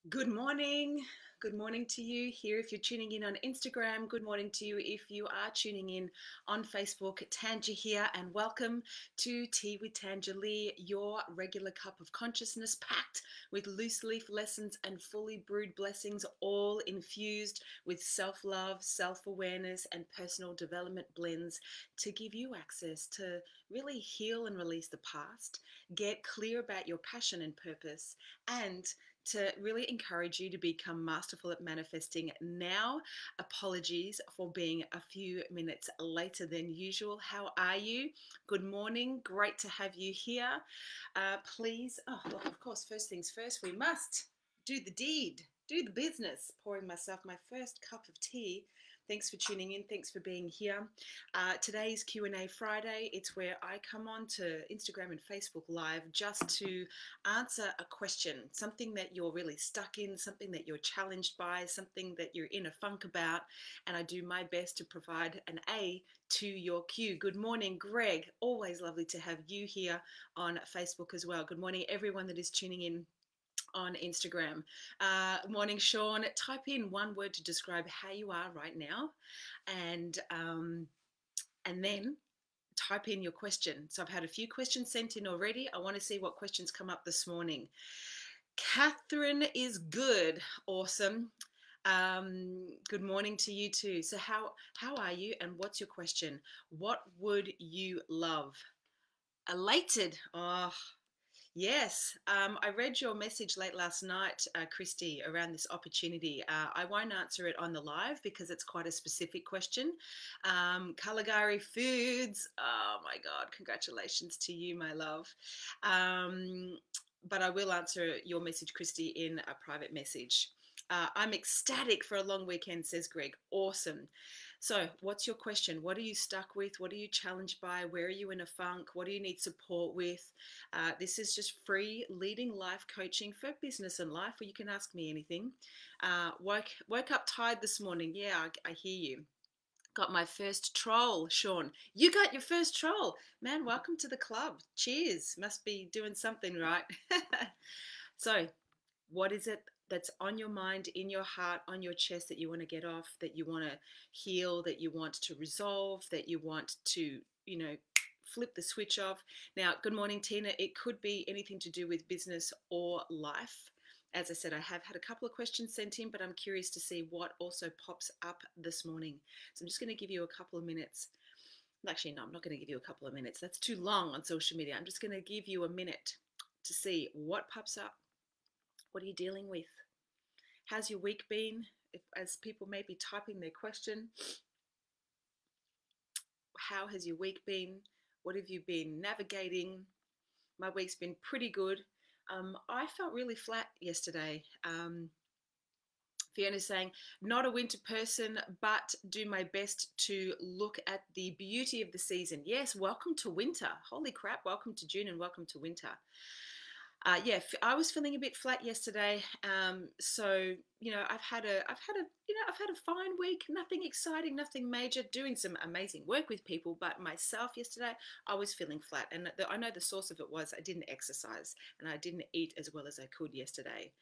Good morning. Good morning to you here if you're tuning in on Instagram. Good morning to you if you are tuning in on Facebook. Tanja here, and welcome to Tea with Tanja Lee, your regular cup of consciousness packed with loose leaf lessons and fully brewed blessings, all infused with self love, self awareness, and personal development blends to give you access to really heal and release the past, get clear about your passion and purpose, and to really encourage you to become masterful at manifesting now. Apologies for being a few minutes later than usual. How are you? Good morning. Great to have you here. Please, look, of course, first things first, we must do the deed, do the business. Pouring myself my first cup of tea. Thanks for tuning in. Thanks for being here. Today's Q&A Friday. It's where I come on to Instagram and Facebook Live just to answer a question, something that you're really stuck in, something that you're challenged by, something that you're in a funk about, and I do my best to provide an A to your Q. Good morning, Greg. Always lovely to have you here on Facebook as well. Good morning, everyone that is tuning in on Instagram. Morning, Sean. Type in one word to describe how you are right now, and then type in your question. So I've had a few questions sent in already. I want to see what questions come up this morning. Catherine is good. Awesome. Good morning to you too. So how are you, and what's your question? What would you love? Elated. Oh, yes, I read your message late last night, Christy, around this opportunity. I won't answer it on the live because it's quite a specific question. Caligari Foods, oh my God, congratulations to you, my love. But I will answer your message, Christy, in a private message. I'm ecstatic for a long weekend, says Greg. Awesome. So, what's your question? What are you stuck with? What are you challenged by? Where are you in a funk? What do you need support with? This is just free leading life coaching for business and life, where you can ask me anything. Woke up tired this morning. Yeah, I hear you. Got my first troll, Sean. You got your first troll. Man, welcome to the club. Cheers. Must be doing something right. So, what is it that's on your mind, in your heart, on your chest that you want to get off, that you want to heal, that you want to resolve, that you want to, flip the switch off? Now, good morning, Tina. It could be anything to do with business or life. As I said, I have had a couple of questions sent in, but I'm curious to see what also pops up this morning. So I'm just going to give you a couple of minutes. Actually, no, I'm not going to give you a couple of minutes. That's too long on social media. I'm just going to give you a minute to see what pops up. What are you dealing with? How's your week been? As people may be typing their question, how has your week been? What have you been navigating? My week's been pretty good. I felt really flat yesterday. Fiona's saying, not a winter person, but do my best to look at the beauty of the season. Yes, welcome to winter. Holy crap, welcome to June and welcome to winter. I was feeling a bit flat yesterday. So I've had a fine week. Nothing exciting, nothing major. Doing some amazing work with people, but myself yesterday, I was feeling flat, and I know the source of it was I didn't exercise and I didn't eat as well as I could yesterday.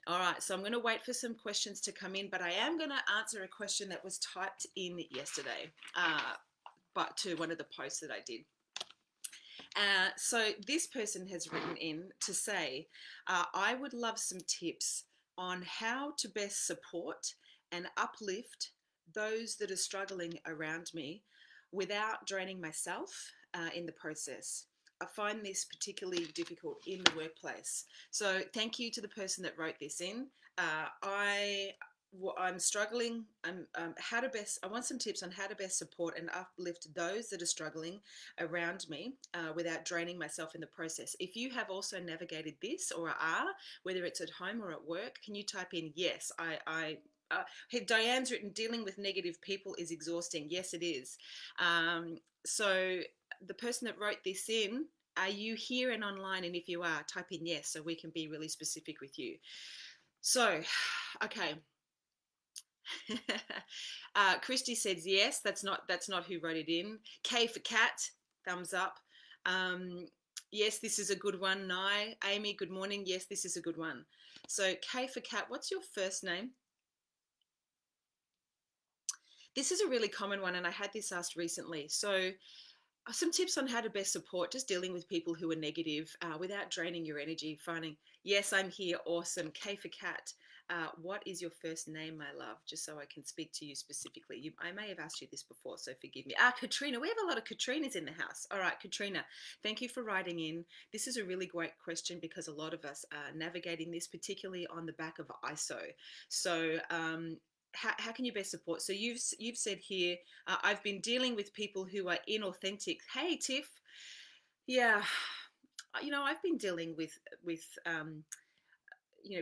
All right, so I'm going to wait for some questions to come in, but I am going to answer a question that was typed in yesterday, but to one of the posts that I did. So this person has written in to say, I would love some tips on how to best support and uplift those that are struggling around me without draining myself in the process. I find this particularly difficult in the workplace. So thank you to the person that wrote this in. I'm struggling. I want some tips on how to best support and uplift those that are struggling around me without draining myself in the process. If you have also navigated this or are, whether it's at home or at work, can you type in yes? Diane's written, dealing with negative people is exhausting. Yes, it is. So the person that wrote this in, are you here and online? And if you are, type in yes so we can be really specific with you. So, okay. Christy says yes. That's not who wrote it in. K for cat, thumbs up. Yes, this is a good one. Nye, Amy, good morning. Yes, this is a good one. So K for cat, what's your first name? This is a really common one, and I had this asked recently. So some tips on how to best support just dealing with people who are negative without draining your energy. Finding, yes, I'm here. Awesome. K for cat. What is your first name, my love? Just so I can speak to you specifically. I may have asked you this before, so forgive me. Katrina. We have a lot of Katrinas in the house. All right, Katrina, thank you for writing in. This is a really great question because a lot of us are navigating this, particularly on the back of ISO. So, how can you best support? So you've said here, I've been dealing with people who are inauthentic. Hey, Tiff. Yeah, I've been dealing with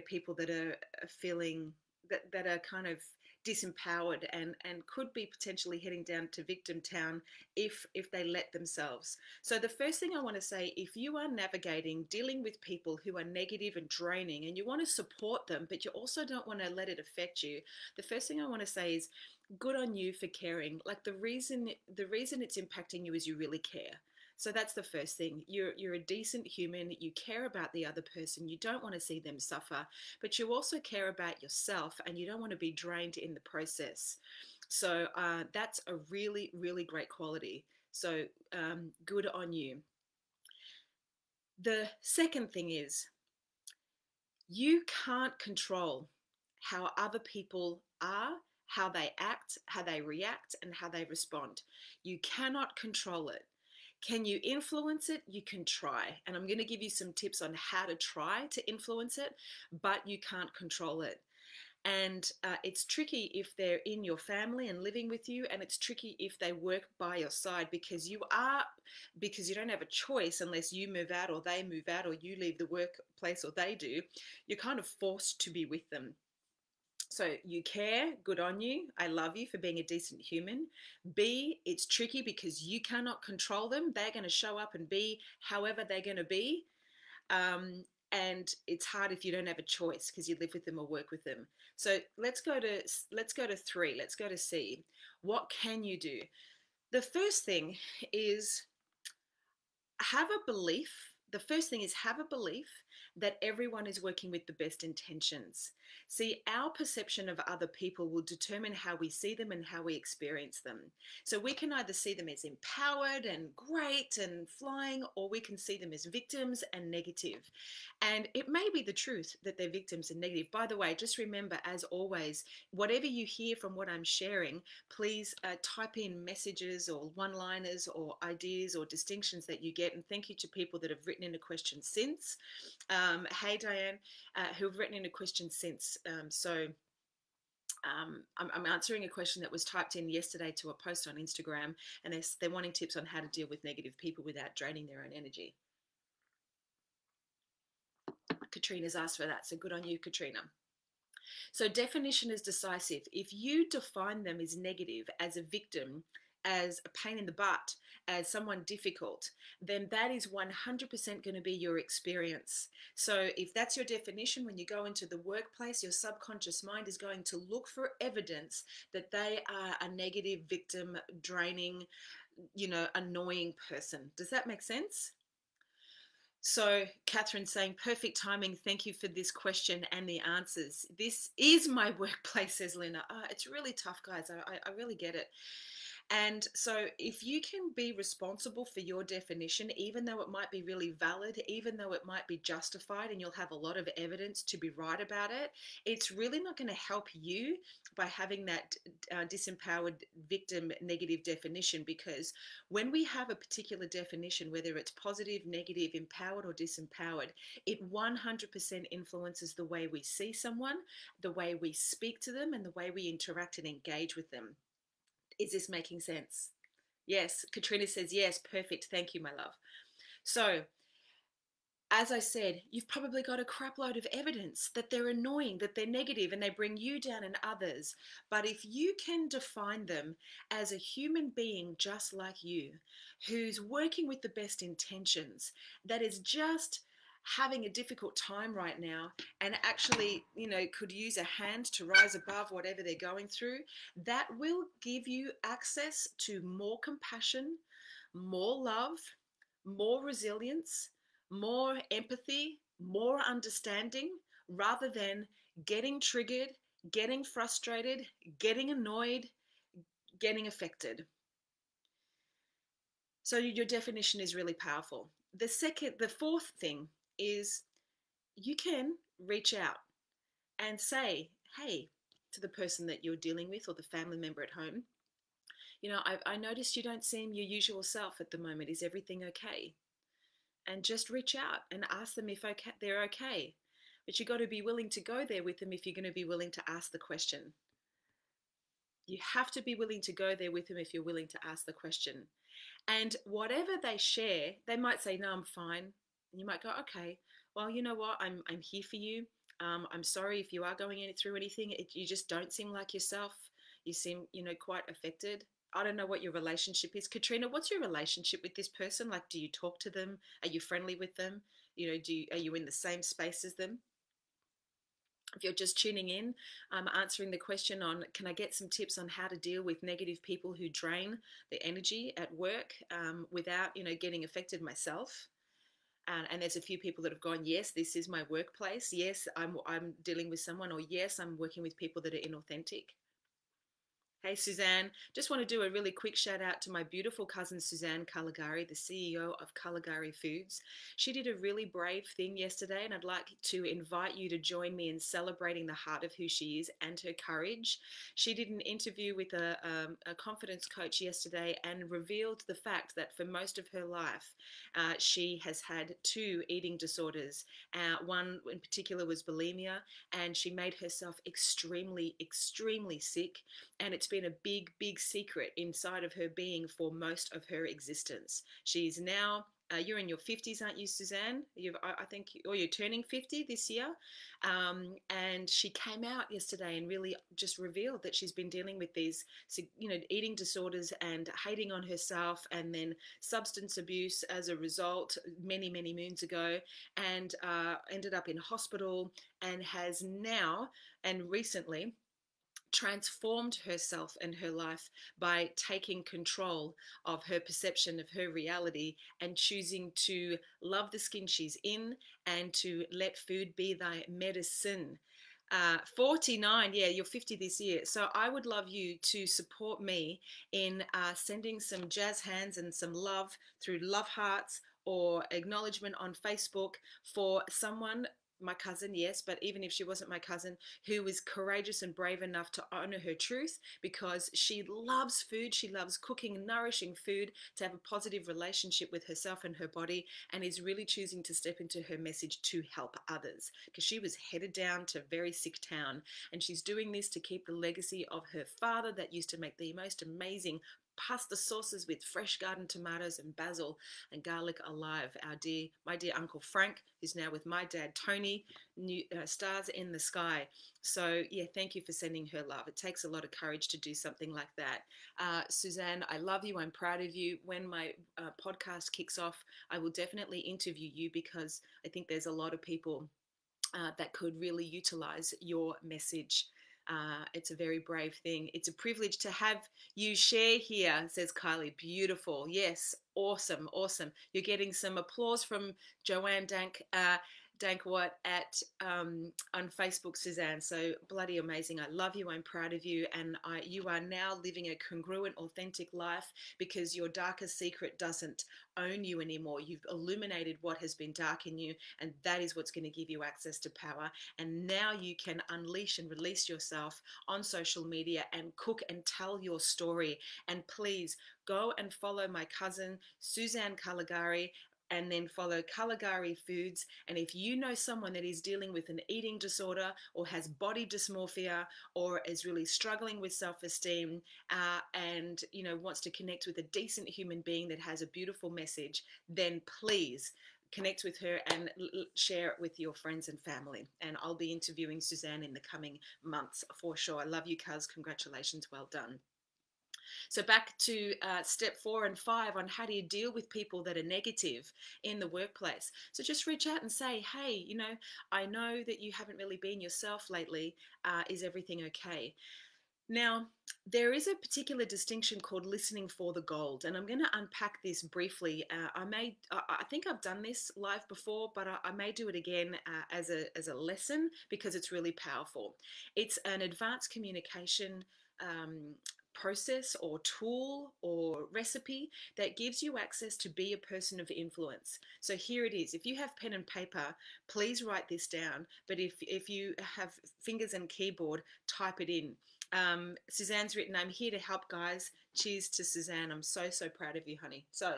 people that are feeling that are kind of disempowered and could be potentially heading down to victim town if they let themselves. So the first thing I want to say, if you are navigating dealing with people who are negative and draining and you want to support them but you also don't want to let it affect you, the first thing I want to say is good on you for caring. Like the reason it's impacting you is you really care. So that's the first thing. You're a decent human. You care about the other person. You don't want to see them suffer, but you also care about yourself and you don't want to be drained in the process. So that's a really, really great quality. So good on you. The second thing is you can't control how other people are, how they act, how they react, and how they respond. You cannot control it. Can you influence it? You can try. And I'm going to give you some tips on how to try to influence it, but you can't control it. And it's tricky if they're in your family and living with you, and it's tricky if they work by your side because you don't have a choice unless you move out or they move out or you leave the workplace or they do. You're kind of forced to be with them. So you care, good on you. I love you for being a decent human. B, it's tricky because you cannot control them. They're going to show up and be however they're going to be. And it's hard if you don't have a choice because you live with them or work with them. So let's go to 3. Let's go to C. What can you do? The first thing is have a belief. The first thing is have a belief that everyone is working with the best intentions. See, our perception of other people will determine how we see them and how we experience them. So we can either see them as empowered and great and flying, or we can see them as victims and negative. And it may be the truth that they're victims and negative. By the way, just remember, as always, whatever you hear from what I'm sharing, please type in messages or one-liners or ideas or distinctions that you get. And thank you to people that have written in a question since. Hey, Diane, who've written in a question since. I'm answering a question that was typed in yesterday to a post on Instagram, and they're wanting tips on how to deal with negative people without draining their own energy. Katrina's asked for that, so good on you, Katrina. So definition is decisive. If you define them as negative, as a victim, as a pain in the butt, as someone difficult, then that is 100% going to be your experience. So if that's your definition, when you go into the workplace, your subconscious mind is going to look for evidence that they are a negative, victim, draining, annoying person. Does that make sense? So, Catherine saying, perfect timing. Thank you for this question and the answers. This is my workplace, says Lina. It's really tough, guys. I really get it. And so if you can be responsible for your definition, even though it might be really valid, even though it might be justified and you'll have a lot of evidence to be right about it, it's really not going to help you by having that disempowered victim negative definition, because when we have a particular definition, whether it's positive, negative, empowered or disempowered, it 100% influences the way we see someone, the way we speak to them, and the way we interact and engage with them. Is this making sense? Yes, Katrina says yes, perfect. Thank you, my love. So, as I said, you've probably got a crap load of evidence that they're annoying, that they're negative, and they bring you down and others. But if you can define them as a human being just like you, who's working with the best intentions, that is just having a difficult time right now and actually, could use a hand to rise above whatever they're going through, that will give you access to more compassion, more love, more resilience, more empathy, more understanding, rather than getting triggered, getting frustrated, getting annoyed, getting affected. So your definition is really powerful. The fourth thing is you can reach out and say, hey, to the person that you're dealing with or the family member at home, I noticed you don't seem your usual self at the moment. Is everything okay? And just reach out and ask them if they're okay. But you got to be willing to go there with them if you're going to be willing to ask the question. You have to be willing to go there with them if you're willing to ask the question. And whatever they share, they might say, no, I'm fine. And you might go, okay, well, you know what? I'm here for you. I'm sorry if you are going through anything. You just don't seem like yourself. You seem, quite affected. I don't know what your relationship is. Katrina, what's your relationship with this person? Like, do you talk to them? Are you friendly with them? Are you in the same space as them? If you're just tuning in, I'm answering the question on, can I get some tips on how to deal with negative people who drain the energy at work without, getting affected myself? And there's a few people that have gone, yes, this is my workplace. Yes, I'm dealing with someone, or yes, I'm working with people that are inauthentic. Hey, Suzanne, just want to do a really quick shout out to my beautiful cousin, Suzanne Caligari, the CEO of Caligari Foods. She did a really brave thing yesterday, and I'd like to invite you to join me in celebrating the heart of who she is and her courage. She did an interview with a confidence coach yesterday and revealed the fact that for most of her life, she has had two eating disorders. One in particular was bulimia, and she made herself extremely, extremely sick. And it's been a big, big secret inside of her being for most of her existence. She's now you're in your 50s, aren't you, Suzanne? I think, or you're turning 50 this year. And she came out yesterday and really just revealed that she's been dealing with these, eating disorders and hating on herself, and then substance abuse as a result many, many moons ago, and ended up in hospital, and has now and recently transformed herself and her life by taking control of her perception of her reality and choosing to love the skin she's in and to let food be thy medicine. 49, yeah, you're 50 this year. So I would love you to support me in sending some jazz hands and some love through love hearts or acknowledgement on Facebook for someone, my cousin, yes, but even if she wasn't my cousin, who was courageous and brave enough to honor her truth, because she loves food. She loves cooking nourishing food to have a positive relationship with herself and her body, and is really choosing to step into her message to help others, because she was headed down to very sick town, and she's doing this to keep the legacy of her father that used to make the most amazing pasta sauces with fresh garden tomatoes and basil and garlic alive. My dear Uncle Frank, who's now with my dad Tony, stars in the sky. So yeah, thank you for sending her love. It takes a lot of courage to do something like that. Suzanne, I love you. I'm proud of you. When my podcast kicks off, I will definitely interview you, because I think there's a lot of people that could really utilize your message. It's a very brave thing. It's a privilege to have you share here, says Kylie. Beautiful. Yes. Awesome. Awesome. You're getting some applause from Joanne Dankwat at on Facebook, Suzanne. So bloody amazing. I love you. I'm proud of you. And you are now living a congruent, authentic life, because your darkest secret doesn't own you anymore. You've illuminated what has been dark in you, and that is what's going to give you access to power. And now you can unleash and release yourself on social media and cook and tell your story. And please go and follow my cousin Suzanne Caligari, and then follow Caligari Foods. And if you know someone that is dealing with an eating disorder, or has body dysmorphia, or is really struggling with self-esteem, and wants to connect with a decent human being that has a beautiful message, then please connect with her and share it with your friends and family. And I'll be interviewing Suzanne in the coming months for sure. I love you, Cuz. Congratulations. Well done. So back to step 4 and 5 on how do you deal with people that are negative in the workplace. So just reach out and say, hey, I know that you haven't really been yourself lately. Is everything okay? Now, there is a particular distinction called listening for the gold, and I'm going to unpack this briefly. I think I've done this live before, but I may do it again as a lesson because it's really powerful. It's an advanced communication um, process or tool or recipe that gives you access to be a person of influence. So here it is. If you have pen and paper, please write this down. But if you have fingers and keyboard, type it in. Suzanne's written, I'm here to help, guys. Cheers to Suzanne. I'm so, so proud of you, honey. So,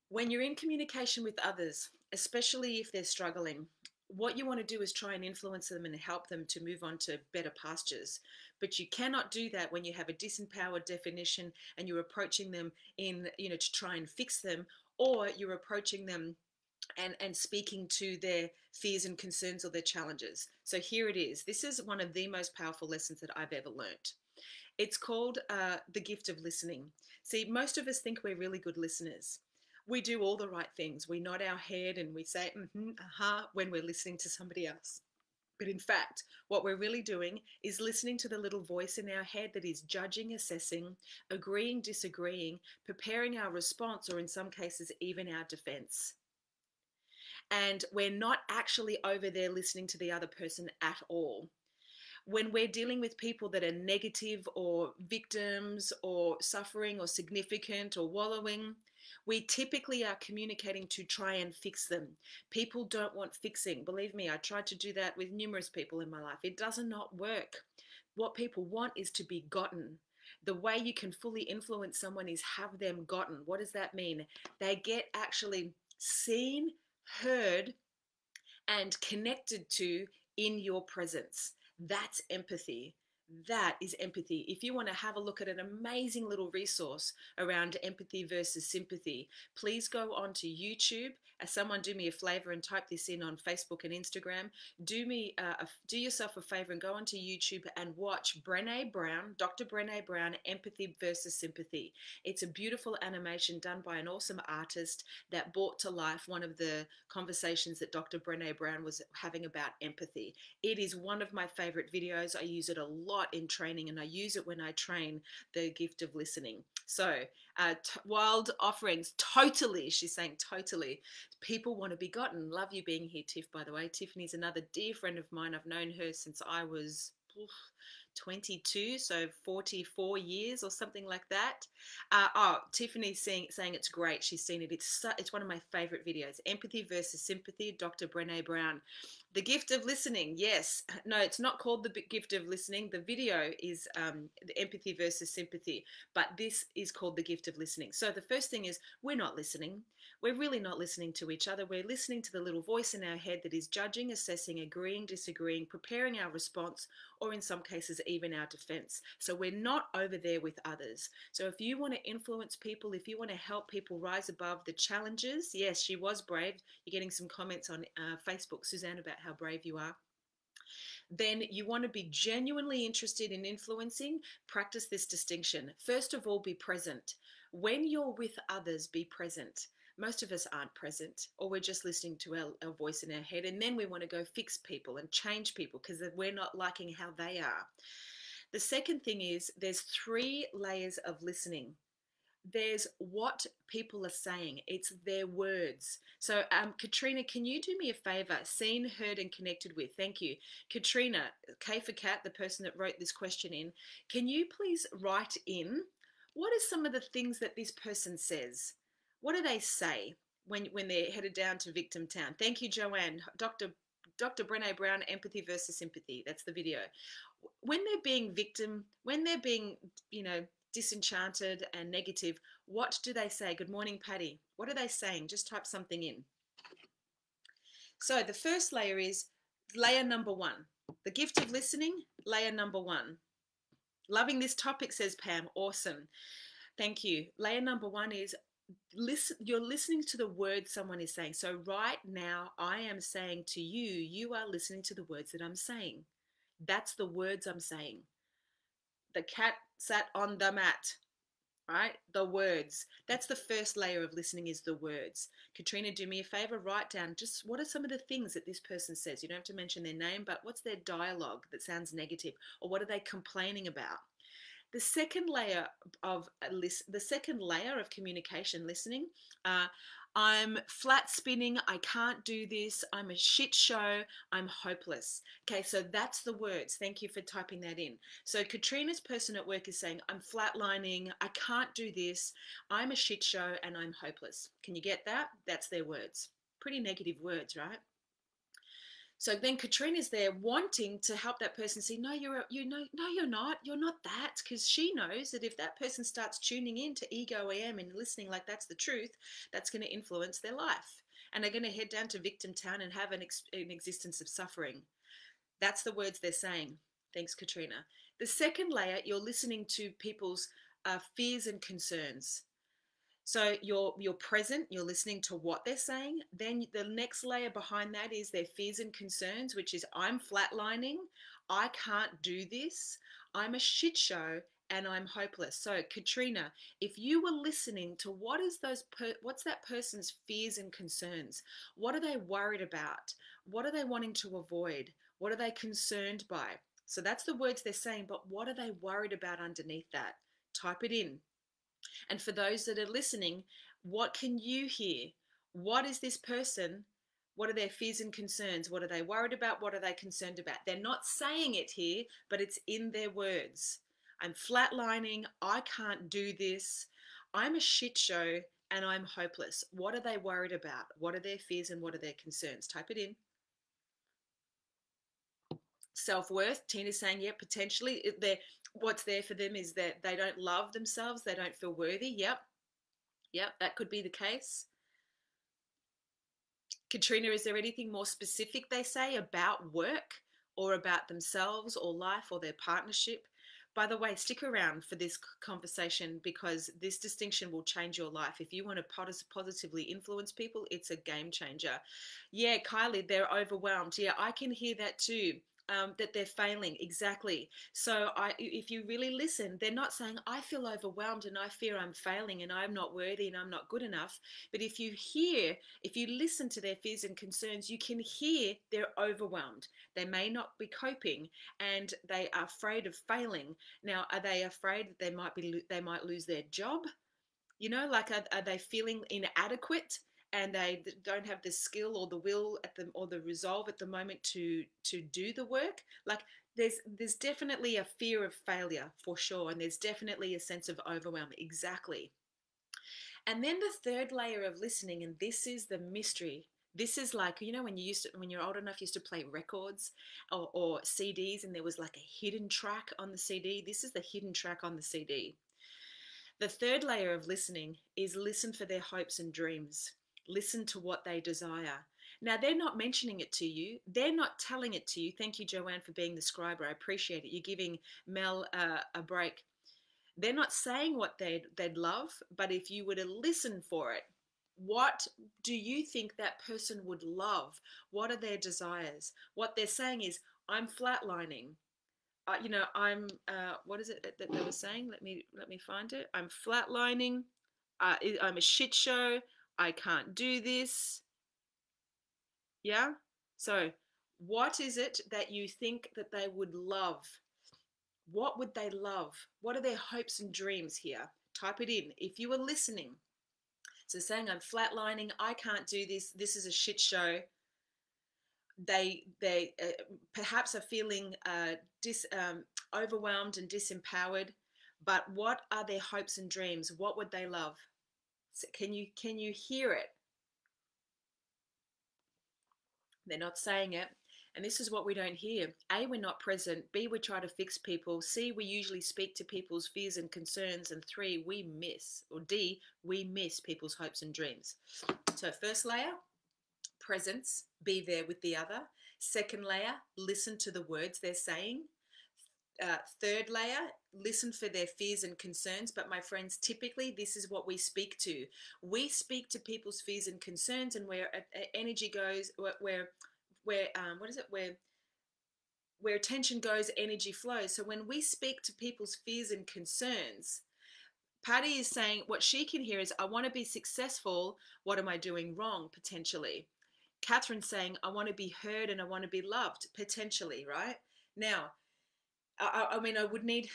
when you're in communication with others, especially if they're struggling, what you want to do is try and influence them and help them to move on to better pastures. But you cannot do that when you have a disempowered definition and you're approaching them to try and fix them, or you're approaching them and speaking to their fears and concerns or their challenges. So here it is. This is one of the most powerful lessons that I've ever learned. It's called the gift of listening. See, most of us think we're really good listeners. We do all the right things. We nod our head and we say, when we're listening to somebody else. But in fact, what we're really doing is listening to the little voice in our head that is judging, assessing, agreeing, disagreeing, preparing our response, or in some cases, even our defense. And we're not actually over there listening to the other person at all. When we're dealing with people that are negative or victims or suffering or significant or wallowing, we typically are communicating to try and fix them. People don't want fixing. Believe me, I tried to do that with numerous people in my life. It does not work. What people want is to be gotten. The way you can fully influence someone is have them gotten. What does that mean? They get actually seen, heard, and connected to in your presence. That's empathy. That is empathy. If you want to have a look at an amazing little resource around empathy versus sympathy, please go onto YouTube. Someone do me a favor and type this in on Facebook and Instagram. Do yourself a favor and go onto YouTube and watch Brené Brown, Dr. Brené Brown, Empathy versus Sympathy. It's a beautiful animation done by an awesome artist that brought to life one of the conversations that Dr. Brené Brown was having about empathy. It is one of my favorite videos. I use it a lot in training, and I use it when I train the gift of listening. So, wild offerings, totally. She's saying totally. People want to be gotten. Love you being here, Tiff, by the way. Tiffany's another dear friend of mine. I've known her since I was 22, so 44 years or something like that. Tiffany's saying it's great. She's seen it. It's one of my favorite videos. Empathy versus Sympathy, Dr. Brené Brown. The gift of listening. Yes. No, it's not called the gift of listening. The video is the empathy versus sympathy, but this is called the gift of listening. So the first thing is we're not listening. We're really not listening to each other. We're listening to the little voice in our head that is judging, assessing, agreeing, disagreeing, preparing our response, or in some cases, even our defense. So we're not over there with others. So if you want to influence people, if you want to help people rise above the challenges, yes, she was brave. You're getting some comments on Facebook, Suzanne, about how brave you are. Then you want to be genuinely interested in influencing, practice this distinction. First of all, be present. When you're with others, be present. Most of us aren't present, or we're just listening to our voice in our head, and then we want to go fix people and change people because we're not liking how they are. The second thing is there's 3 layers of listening. There's what people are saying. It's their words. So, Katrina, can you do me a favor? Seen, heard, and connected with. Thank you. Katrina, K for Cat, the person that wrote this question in, can you please write in what are some of the things that this person says? What do they say when they're headed down to Victim Town? Thank you, Joanne. Dr. Brené Brown, Empathy versus Sympathy. That's the video. When they're being victim, when they're being, disenchanted and negative, what do they say? Good morning, Patty. What are they saying? Just type something in. So the first layer is layer number 1. The gift of listening, layer number 1. Loving this topic, says Pam. Awesome. Thank you. Layer number 1 is you're listening to the words someone is saying. So right now I am saying to you, you are listening to the words that I'm saying. That's the words I'm saying. The cat sat on the mat. right? The words. That's the first layer of listening, is the words. Katrina, do me a favor, write down just what are some of the things that this person says. You don't have to mention their name, but what's their dialogue that sounds negative, or what are they complaining about? The second layer of the second layer of communication listening, uh, I'm flat spinning, I can't do this, I'm a shit show, I'm hopeless. Okay, so that's the words. Thank you for typing that in. So Katrina's person at work is saying, I'm flatlining, I can't do this, I'm a shit show, and I'm hopeless. Can you get that? That's their words. Pretty negative words, right? So then Katrina's there wanting to help that person see, no, you're not. You're not that, because she knows that if that person starts tuning in to ego AM and listening like that's the truth, that's going to influence their life. And they're going to head down to victim town and have an existence of suffering. That's the words they're saying. Thanks, Katrina. The second layer, you're listening to people's fears and concerns. So you're present, you're listening to what they're saying. Then the next layer behind that is their fears and concerns, which is I'm flatlining, I can't do this, I'm a shit show, and I'm hopeless. So Katrina, if you were listening to what's that person's fears and concerns? What are they worried about? What are they wanting to avoid? What are they concerned by? So that's the words they're saying, but what are they worried about underneath that? Type it in. And for those that are listening, what can you hear? What is this person? What are their fears and concerns? What are they worried about? What are they concerned about? They're not saying it here, but it's in their words. I'm flatlining. I can't do this. I'm a shit show and I'm hopeless. What are they worried about? What are their fears and what are their concerns? Type it in. Self-worth, Tina's saying, yeah, potentially what's there for them is that they don't love themselves, they don't feel worthy. Yep, that could be the case. Katrina, is there anything more specific they say about work or about themselves or life or their partnership? By the way, stick around for this conversation, because this distinction will change your life. If you want to positively influence people, it's a game changer. Yeah, Kylie, they're overwhelmed. Yeah, I can hear that too. That they're failing, exactly. So if you really listen, they're not saying I feel overwhelmed and I fear I'm failing and I'm not worthy and I'm not good enough. But if you listen to their fears and concerns, you can hear they're overwhelmed. They may not be coping and they are afraid of failing. Now, are they afraid that they might lose their job? Like are they feeling inadequate and they don't have the skill or the will or the resolve at the moment to do the work? Like there's definitely a fear of failure for sure, and there's definitely a sense of overwhelm. Exactly. And then the third layer of listening, and this is the mystery. This is like, when you're old enough, you used to play records or CDs, and there was like a hidden track on the CD. This is the hidden track on the CD. The third layer of listening is listen for their hopes and dreams. Listen to what they desire. Now, they're not mentioning it to you. They're not telling it to you. Thank you, Joanne, for being the scriber. I appreciate it. You're giving Mel a break. They're not saying what they'd love, but if you were to listen for it, what do you think that person would love? What are their desires? What they're saying is, I'm flatlining. I'm what is it that they were saying? Let me find it. I'm flatlining. I'm a shit show. I can't do this. Yeah. So, what is it that you think that they would love? What would they love? What are their hopes and dreams here? Type it in if you were listening. So, saying I'm flatlining. I can't do this. This is a shit show. They perhaps are feeling overwhelmed and disempowered, but what are their hopes and dreams? What would they love? So can you hear it? They're not saying it. And this is what we don't hear. A, we're not present. B, we try to fix people. C, we usually speak to people's fears and concerns. And three, we miss. Or D, we miss people's hopes and dreams. So first layer, presence, be there with the other. Second layer, listen to the words they're saying. Third layer, listen for their fears and concerns. But my friends, typically this is what we speak to. We speak to people's fears and concerns, and where energy goes, where what is it? Where attention goes, energy flows. So when we speak to people's fears and concerns, Patty is saying what she can hear is, I want to be successful. What am I doing wrong? Potentially. Catherine's saying, I want to be heard and I want to be loved. Potentially, right? Now, I mean, I would need,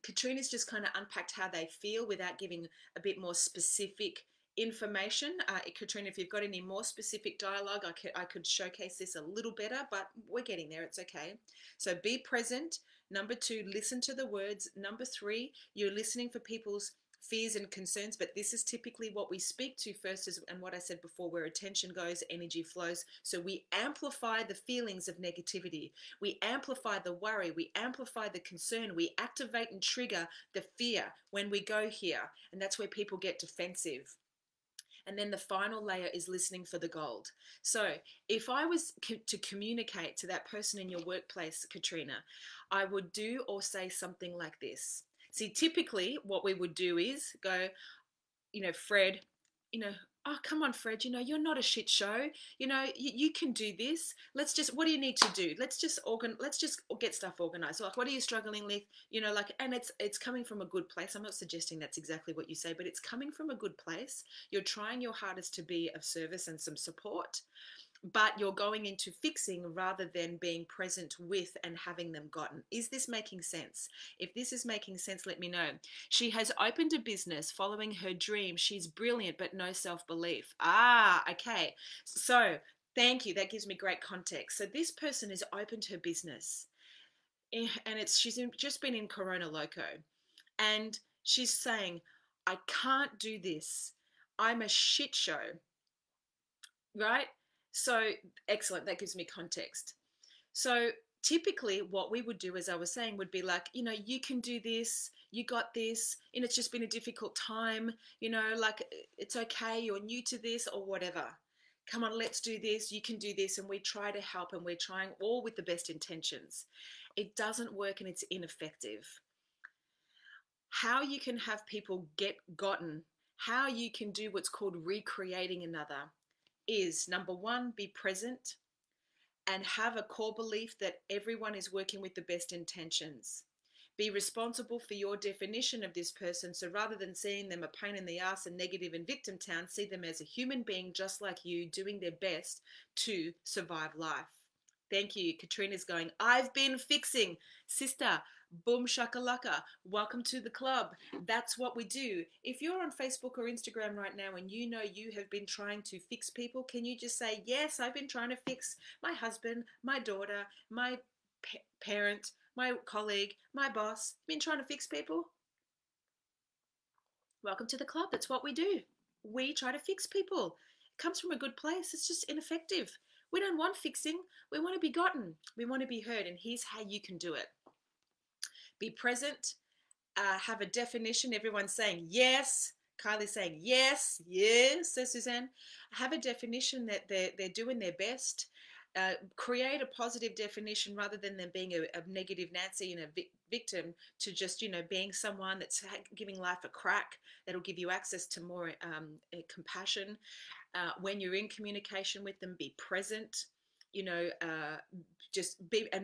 Katrina's just kind of unpacked how they feel without giving a bit more specific information. Katrina, if you've got any more specific dialogue, I could showcase this a little better, but we're getting there. It's okay. So be present. Number 2, listen to the words. Number 3, you're listening for people's fears and concerns, but this is typically what we speak to first, and what I said before, where attention goes, energy flows. So we amplify the feelings of negativity. We amplify the worry. We amplify the concern. We activate and trigger the fear when we go here. And that's where people get defensive. And then the final layer is listening for the gold. So if I was to communicate to that person in your workplace, Katrina, I would do or say something like this. See, typically what we would do is go, Fred, oh, come on, Fred, you're not a shit show. You can do this. What do you need to do? Let's just get stuff organized. Like, what are you struggling with? And it's coming from a good place. I'm not suggesting that's exactly what you say, but it's coming from a good place. You're trying your hardest to be of service and some support, but you're going into fixing rather than being present with and having them gotten. Is this making sense? If this is making sense, let me know. She has opened a business following her dream. She's brilliant, but no self-belief. Okay. So thank you. That gives me great context. So this person has opened her business, and she's just been in Corona Loco, and she's saying, I can't do this. I'm a shit show, right? So excellent. That gives me context. So typically what we would do, as I was saying, would be like, you can do this, you got this, and it's just been a difficult time, like, it's okay, you're new to this or whatever. Come on, let's do this, you can do this. And we try to help, and we're trying all with the best intentions. It doesn't work and it's ineffective. How you can have people get gotten, how you can do what's called recreating another, is number 1, be present and have a core belief that everyone is working with the best intentions. Be responsible for your definition of this person. So rather than seeing them a pain in the ass and negative in victim town, see them as a human being just like you, doing their best to survive life. Thank you. Katrina's going, I've been fixing. Sister, boom shakalaka. Welcome to the club. That's what we do. If you're on Facebook or Instagram right now and you have been trying to fix people, can you just say, yes, I've been trying to fix my husband, my daughter, my parent, my colleague, my boss. Been trying to fix people? Welcome to the club. That's what we do. We try to fix people. It comes from a good place. It's just ineffective. We don't want fixing. We want to be gotten. We want to be heard. And here's how you can do it. Be present. Have a definition. Everyone's saying yes. Kylie's saying yes. Yes, says Suzanne. Have a definition that they're doing their best. Create a positive definition rather than them being a negative Nancy and a victim, to just, being someone that's giving life a crack, that'll give you access to more compassion. When you're in communication with them, be present,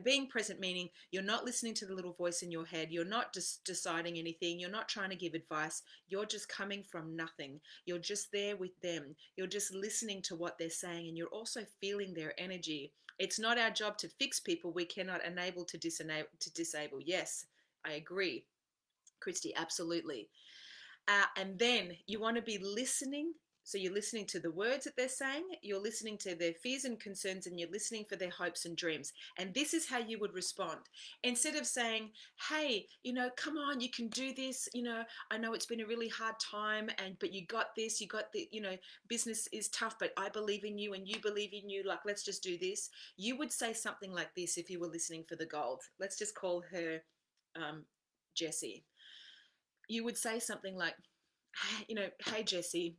being present, meaning you're not listening to the little voice in your head. You're not just deciding anything. You're not trying to give advice. You're just coming from nothing. You're just there with them. You're just listening to what they're saying, and you're also feeling their energy. It's not our job to fix people. We cannot enable to disable. Yes, I agree, Christy, absolutely. And then you want to be listening. So you're listening to the words that they're saying, you're listening to their fears and concerns, and you're listening for their hopes and dreams. And this is how you would respond. Instead of saying, hey, come on, you can do this. I know it's been a really hard time, but you got this, business is tough, but I believe in you and you believe in you. Like, let's just do this. You would say something like this if you were listening for the gold. Let's just call her Jessie. You would say something like, hey, Jessie,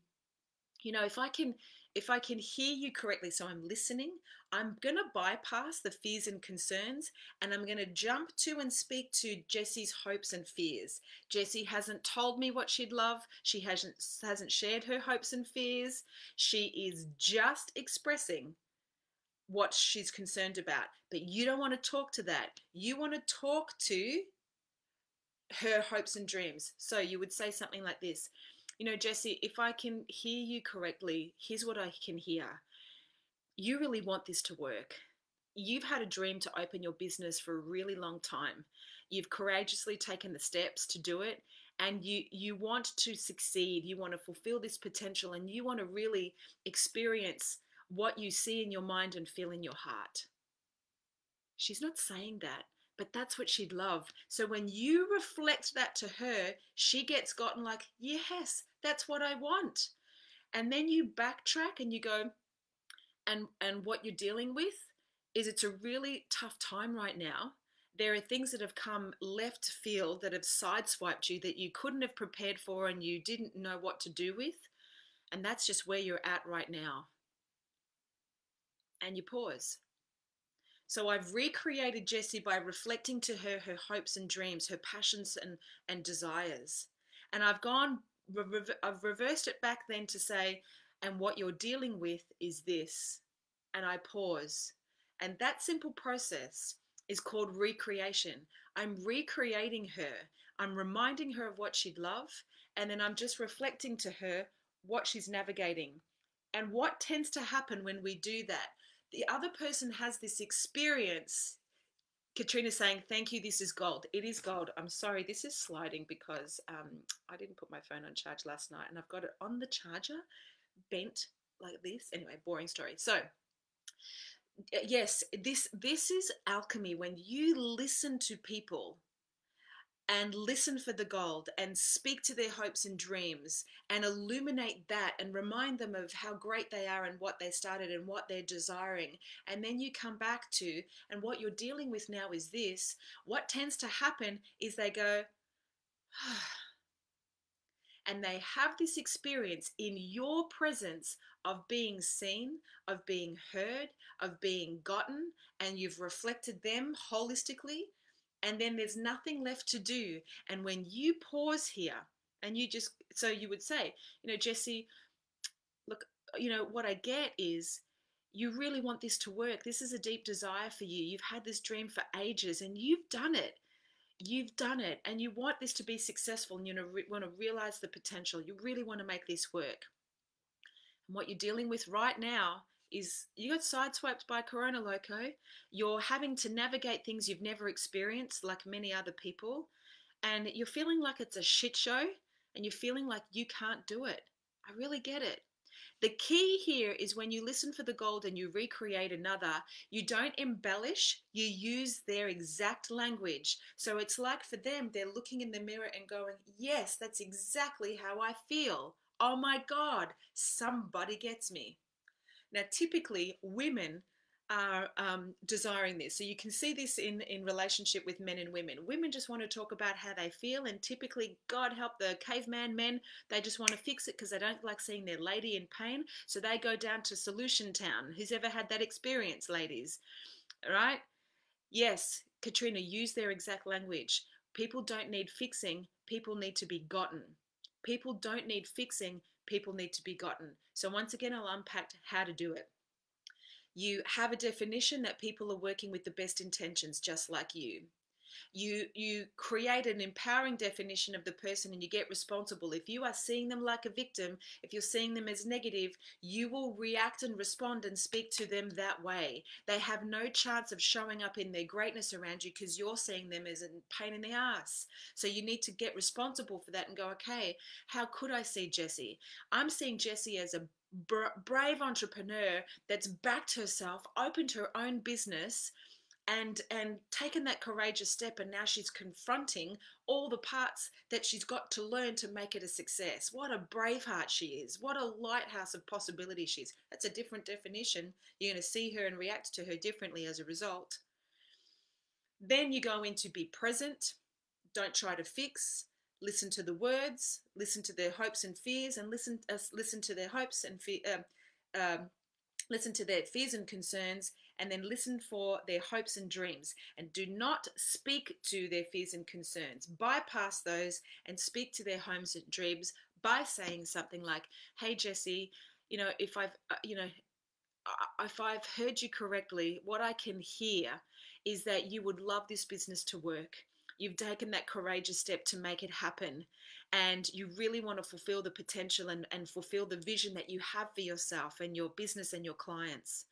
if I can hear you correctly, so I'm listening, I'm going to bypass the fears and concerns, and I'm going to jump to and speak to Jessie's hopes and fears. Jessie hasn't told me what she'd love. She hasn't shared her hopes and fears. She is just expressing what she's concerned about. But you don't want to talk to that. You want to talk to her hopes and dreams. So you would say something like this, Jessie, if I can hear you correctly, here's what I can hear. You really want this to work. You've had a dream to open your business for a really long time. You've courageously taken the steps to do it, and you want to succeed. You want to fulfill this potential, and you want to really experience what you see in your mind and feel in your heart. She's not saying that, but that's what she'd love. So when you reflect that to her, she gets gotten like, yes, that's what I want. And then you backtrack and you go, and what you're dealing with is it's a really tough time right now. There are things that have come left field that have sideswiped you that you couldn't have prepared for and you didn't know what to do with. And that's just where you're at right now. And you pause. So I've recreated Jessie by reflecting to her her hopes and dreams, her passions and desires. And I've reversed it back then to say, and what you're dealing with is this. And I pause. And that simple process is called recreation. I'm recreating her. I'm reminding her of what she'd love. And then I'm just reflecting to her what she's navigating. And what tends to happen when we do that? The other person has this experience. Katrina's saying, thank you, this is gold. It is gold. I'm sorry, this is sliding because I didn't put my phone on charge last night and I've got it on the charger, bent like this. Anyway, boring story. So, yes, this is alchemy. When you listen to people and listen for the gold and speak to their hopes and dreams and illuminate that and remind them of how great they are and what they started and what they're desiring. And then you come back to, and what you're dealing with now is this. What tends to happen is they go, and they have this experience in your presence of being seen, of being heard, of being gotten, and you've reflected them holistically. And then there's nothing left to do. And when you pause here and you just, so you would say, Jessie, look, what I get is you really want this to work. This is a deep desire for you. You've had this dream for ages and you've done it. You've done it and you want this to be successful and you want to realize the potential. You really want to make this work. And what you're dealing with right now is you got sideswiped by Corona Loco. You're having to navigate things you've never experienced like many other people. And you're feeling like it's a shit show and you're feeling like you can't do it. I really get it. The key here is when you listen for the gold and you recreate another, you don't embellish, you use their exact language. So it's like for them, they're looking in the mirror and going, yes, that's exactly how I feel. Oh my God, somebody gets me. Now, typically, women are desiring this. So you can see this in relationship with men and women. Women just want to talk about how they feel, and typically, God help the caveman men, they just want to fix it because they don't like seeing their lady in pain. So they go down to Solution Town. Who's ever had that experience, ladies? All right? Yes, Katrina, use their exact language. People don't need fixing, people need to be gotten. People don't need fixing, people need to be gotten. So once again, I'll unpack how to do it. You have a definition that people are working with the best intentions, just like you. You create an empowering definition of the person and you get responsible. If you are seeing them like a victim, if you're seeing them as negative, you will react and respond and speak to them that way. They have no chance of showing up in their greatness around you because you're seeing them as a pain in the ass. So you need to get responsible for that and go, okay, how could I see Jessie? I'm seeing Jessie as a brave entrepreneur that's backed herself, opened her own business, and taken that courageous step, and now she's confronting all the parts that she's got to learn to make it a success. What a brave heart she is. What a lighthouse of possibility she is. That's a different definition. You're going to see her and react to her differently as a result. Then you go into be present. Don't try to fix. Listen to the words, listen to their hopes and fears, and listen to their hopes and listen to their fears and concerns, and then listen for their hopes and dreams. And do not speak to their fears and concerns. Bypass those and speak to their hopes and dreams by saying something like, hey, Jessie, if I've heard you correctly, what I can hear is that you would love this business to work. You've taken that courageous step to make it happen. And you really want to fulfill the potential and fulfill the vision that you have for yourself and your business and your clients.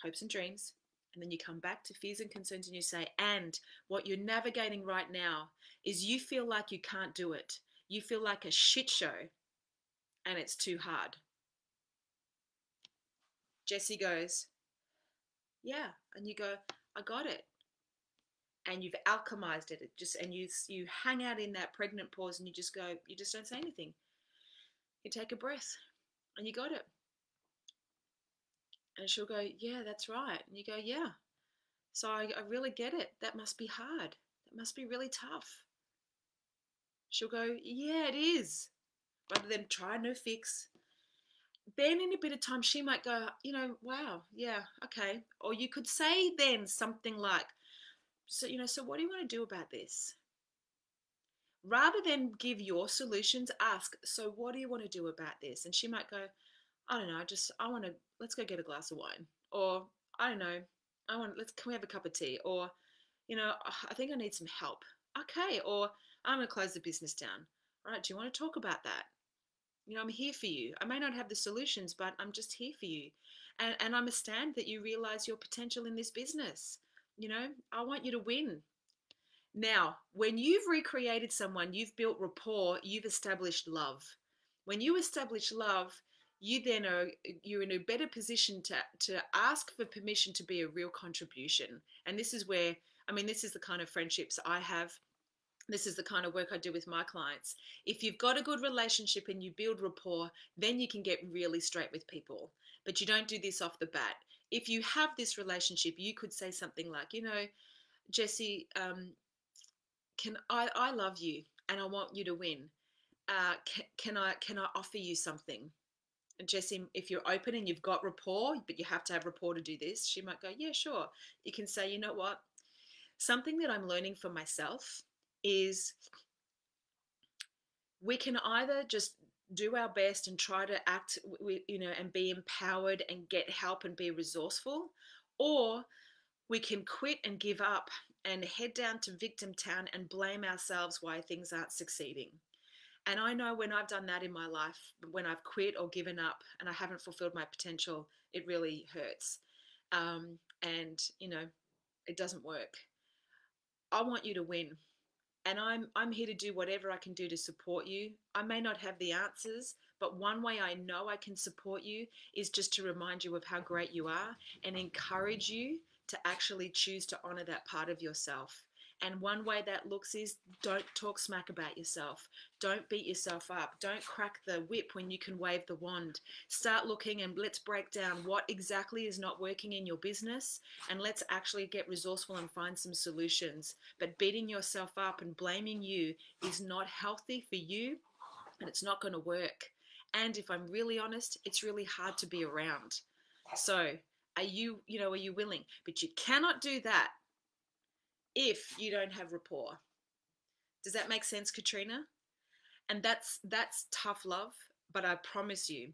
Hopes and dreams. And then you come back to fears and concerns and you say, and what you're navigating right now is you feel like you can't do it. You feel like a shit show and it's too hard. Jessie goes, yeah. And you go, I got it. And you've alchemized it. And you hang out in that pregnant pause and you just go, you just don't say anything. You take a breath and you got it. And she'll go, yeah, that's right. And you go, yeah. So I really get it. That must be hard. That must be really tough. She'll go, yeah, it is. Rather than try no fix. Then in a bit of time, she might go, wow, yeah, okay. Or you could say then something like, so what do you want to do about this? Rather than give your solutions, ask, so what do you want to do about this? And she might go, I don't know, let's go get a glass of wine. Or, I don't know, can we have a cup of tea? Or, I think I need some help. Okay. Or, I'm going to close the business down. All right. Do you want to talk about that? I'm here for you. I may not have the solutions, but I'm just here for you. And I'm a stand that you realize your potential in this business. I want you to win. Now, when you've recreated someone, you've built rapport, you've established love. When you establish love, you're in a better position to ask for permission to be a real contribution. And this is where, this is the kind of friendships I have. This is the kind of work I do with my clients. If you've got a good relationship and you build rapport, then you can get really straight with people. But you don't do this off the bat. If you have this relationship, you could say something like, Jessie, I love you and I want you to win. Can I offer you something? And Jessie, if you're open and you've got rapport, but you have to have rapport to do this, she might go, yeah, sure. You can say, you know what? Something that I'm learning for myself is we can either just do our best and try to act, and be empowered and get help and be resourceful, or we can quit and give up and head down to victim town and blame ourselves why things aren't succeeding. And I know when I've done that in my life, when I've quit or given up and I haven't fulfilled my potential, it really hurts. And, it doesn't work. I want you to win. And I'm here to do whatever I can do to support you. I may not have the answers, but one way I know I can support you is just to remind you of how great you are and encourage you to actually choose to honor that part of yourself. And one way that looks is don't talk smack about yourself. Don't beat yourself up. Don't crack the whip when you can wave the wand. Start looking and let's break down what exactly is not working in your business and let's actually get resourceful and find some solutions. But beating yourself up and blaming you is not healthy for you and it's not going to work. And if I'm really honest, it's really hard to be around. So are you willing? But you cannot do that if you don't have rapport. Does that make sense, Katrina? And that's tough love, but I promise you,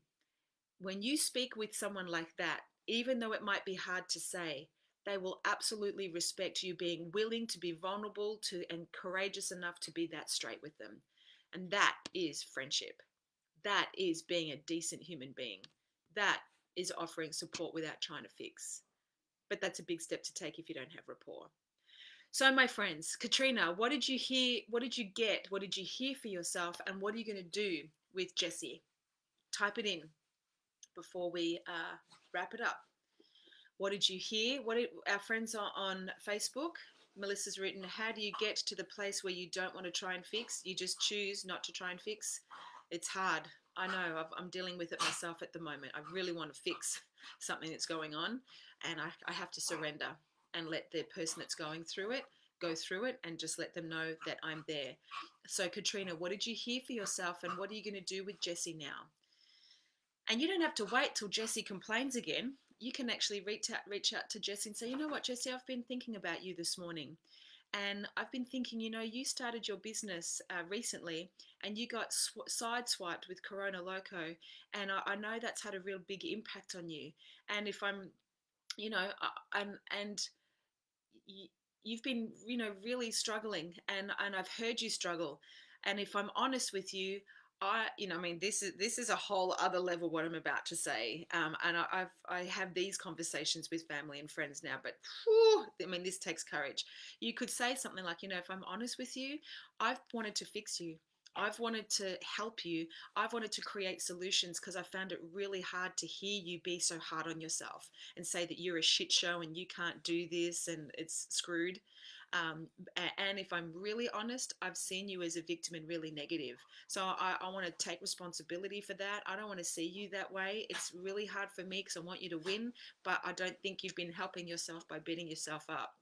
when you speak with someone like that, even though it might be hard to say, they will absolutely respect you being willing to be vulnerable to and courageous enough to be that straight with them. And that is friendship. That is being a decent human being. That is offering support without trying to fix. But that's a big step to take if you don't have rapport. So, my friends, Katrina, what did you hear? What did you get? What did you hear for yourself? And what are you going to do with Jessie? Type it in before we wrap it up. What did you hear? Our friends are on Facebook? Melissa's written, how do you get to the place where you don't want to try and fix? You just choose not to try and fix. It's hard. I know. I'm dealing with it myself at the moment. I really want to fix something that's going on, and I have to surrender and let the person that's going through it go through it and just let them know that I'm there. So, Katrina, what did you hear for yourself, and what are you going to do with Jessie now? And you don't have to wait till Jessie complains again. You can actually reach out to Jessie and say, you know what, Jessie, I've been thinking about you this morning. And I've been thinking, you started your business recently and you got sideswiped with Corona Loco. And I know that's had a real big impact on you. And if I'm, and you've been, really struggling, and I've heard you struggle. And if I'm honest with you, I mean, this is a whole other level what I'm about to say. And I have these conversations with family and friends now, but whew, I mean, this takes courage. You could say something like, if I'm honest with you, I've wanted to fix you. I've wanted to help you. I've wanted to create solutions because I found it really hard to hear you be so hard on yourself and say that you're a shit show and you can't do this and it's screwed. Um, and if I'm really honest, I've seen you as a victim and really negative. So I want to take responsibility for that. I don't want to see you that way. It's really hard for me because I want you to win, but I don't think you've been helping yourself by beating yourself up.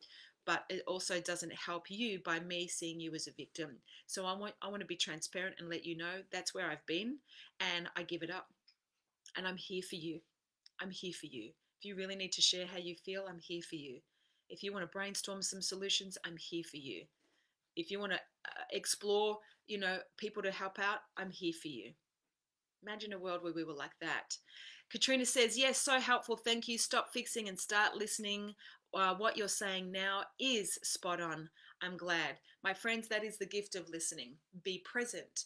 But it also doesn't help you by me seeing you as a victim. So I want to be transparent and let you know that's where I've been, and I give it up. And I'm here for you. I'm here for you. If you really need to share how you feel, I'm here for you. If you want to brainstorm some solutions, I'm here for you. If you want to explore, people to help out, I'm here for you. Imagine a world where we were like that. Katrina says, yes, so helpful. Thank you. Stop fixing and start listening. What you're saying now is spot on. I'm glad. My friends, that is the gift of listening. Be present.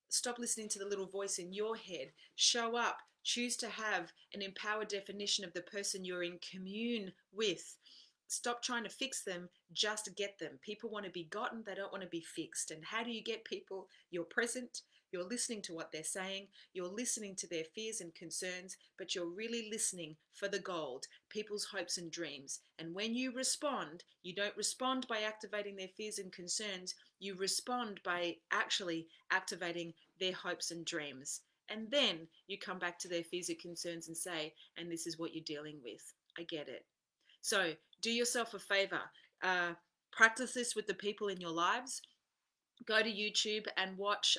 Stop listening to the little voice in your head. Show up. Choose to have an empowered definition of the person you're in commune with. Stop trying to fix them, just get them. People want to be gotten, they don't want to be fixed. And how do you get people? You're present, you're listening to what they're saying, you're listening to their fears and concerns, but you're really listening for the gold, people's hopes and dreams. And when you respond, you don't respond by activating their fears and concerns, you respond by actually activating their hopes and dreams. And then you come back to their fears and concerns and say, and this is what you're dealing with. I get it. So do yourself a favor. Practice this with the people in your lives. Go to YouTube and watch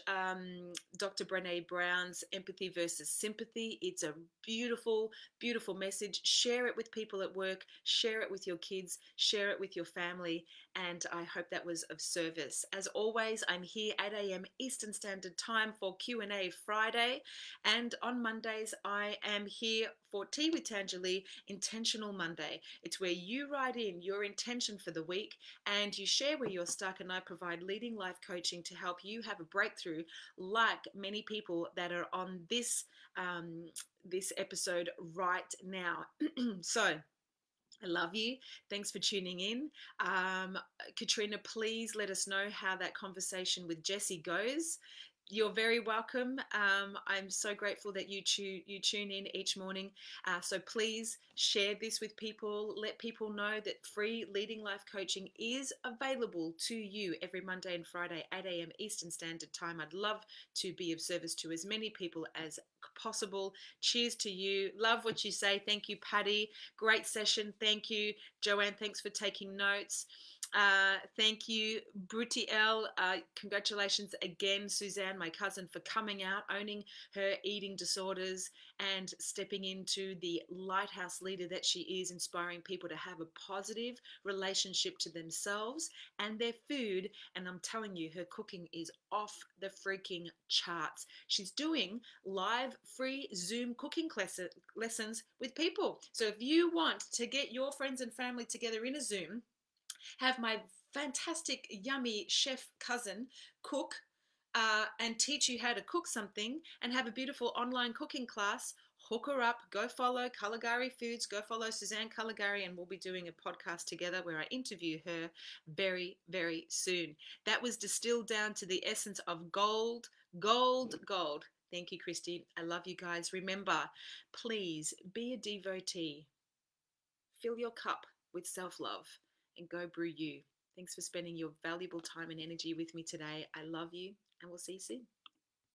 Dr. Brene Brown's Empathy versus Sympathy. It's a beautiful, beautiful message. Share it with people at work. Share it with your kids. Share it with your family. And I hope that was of service. As always, I'm here 8 a.m. Eastern Standard Time for Q&A Friday. And on Mondays, I am here for Tea with Tanja Lee, Intentional Monday. It's where you write in your intention for the week and you share where you're stuck, and I provide leading life coaching to help you have a breakthrough like many people that are on this this episode right now. So I love you. Thanks for tuning in. Katrina, please let us know how that conversation with Jessie goes. You're very welcome. I'm so grateful that you tune in each morning. So please share this with people. Let people know that free Leading Life Coaching is available to you every Monday and Friday, 8 a.m. Eastern Standard Time. I'd love to be of service to as many people as possible. Cheers to you. Love what you say. Thank you, Patty. Great session. Thank you. Joanne, thanks for taking notes. Thank you, Twtl. Congratulations again, Suzanne, my cousin, for coming out, owning her eating disorders and stepping into the lighthouse leader that she is, inspiring people to have a positive relationship to themselves and their food. And I'm telling you, her cooking is off the freaking charts. She's doing live free Zoom cooking lessons with people. So if you want to get your friends and family together in a Zoom, have my fantastic, yummy chef cousin cook and teach you how to cook something and have a beautiful online cooking class, hook her up. Go follow Caligari Foods. Go follow Suzanne Caligari, and we'll be doing a podcast together where I interview her very, very soon. That was distilled down to the essence of gold, gold, gold. Thank you, Christy. I love you guys. Remember, please be a devotee. Fill your cup with self-love and go brew you. Thanks for spending your valuable time and energy with me today. I love you, and we'll see you soon.